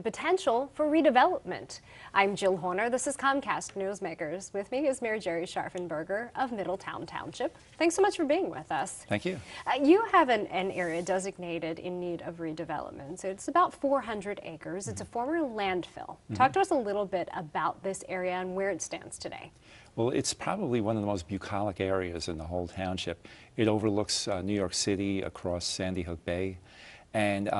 the potential for redevelopment. I'm Jill Horner. This is Comcast Newsmakers. With me is Mayor Gerry Scharfenberger of Middletown Township. Thanks so much for being with us. Thank you. You have an area designated in need of redevelopment. So it's about 400 acres. It's a former landfill. Talk to us a little bit about this area and where it stands today. Well, it's probably one of the most bucolic areas in the whole township. It overlooks New York City across Sandy Hook Bay, and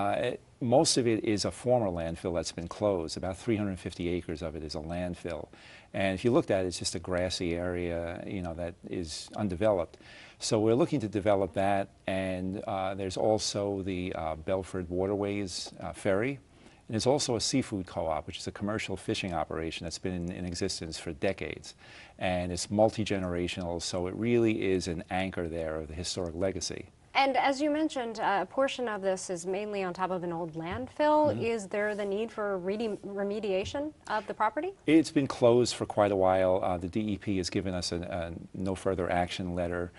most of it is a former landfill that's been closed. About 350 acres of it is a landfill. And if you looked at it, it's just a grassy area, that is undeveloped. So we're looking to develop that, and there's also the Belford Waterways ferry. And there's also a seafood co-op, which is a commercial fishing operation that's been in existence for decades. And it's multi-generational, so it really is an anchor there of the historic legacy. And as you mentioned, a portion of this is mainly on top of an old landfill. Is there the need for remediation of the property? It's been closed for quite a while. The DEP has given us a no further action letter,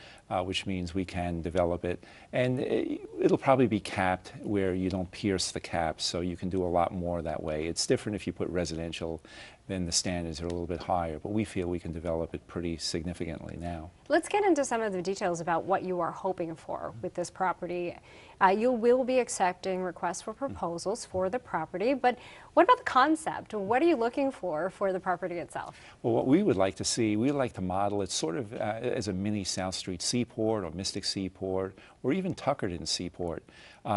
which means we can develop it. And it'll probably be capped where you don't pierce the cap, so you can do a lot more that way. It's different if you put residential, then the standards are a little bit higher, but we feel we can develop it pretty significantly now. Let's get into some of the details about what you are hoping for with this property. You will be accepting requests for proposals for the property, but what about the concept? What are you looking for the property itself? Well, what we would like to see, we would like to model it sort of as a mini South Street Seaport or Mystic Seaport or even Tuckerton Seaport,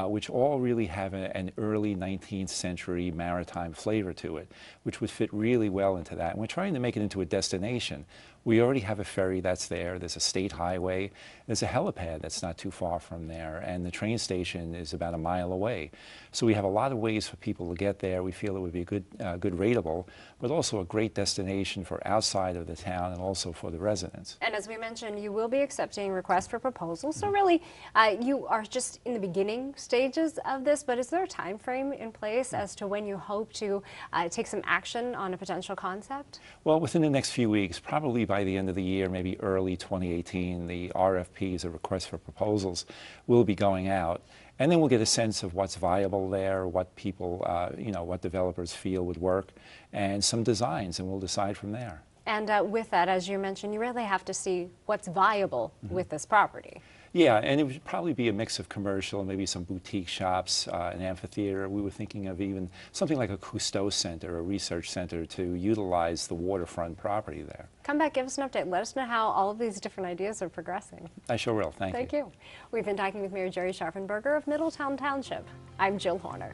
which all really have an early 19th century maritime flavor to it, which would fit really well into that. And we're trying to make it into a destination. We already have a ferry that's there. There's a state highway. There's a helipad that's not too far from there, and the train station is about a mile away. So we have a lot of ways for people to get there. We feel it would be a good rateable, but also a great destination for outside of the town and also for the residents. And as we mentioned, you will be accepting requests for proposals. So really, you are just in the beginning stages of this, but is there a time frame in place as to when you hope to take some action on a potential concept? Well, within the next few weeks, probably by the end of the year, maybe early 2018, the RFPs, or requests for proposals, will be going out. And then we'll get a sense of what's viable there, what people, what developers feel would work, and some designs, and we'll decide from there. And with that, as you mentioned, you really have to see what's viable with this property. Yeah, and it would probably be a mix of commercial, maybe some boutique shops, an amphitheater. We were thinking of even something like a Cousteau Center, a research center, to utilize the waterfront property there. Come back, give us an update. Let us know how all of these different ideas are progressing. I sure will. Thank you. Thank you. We've been talking with Mayor Gerry Scharfenberger of Middletown Township. I'm Jill Horner.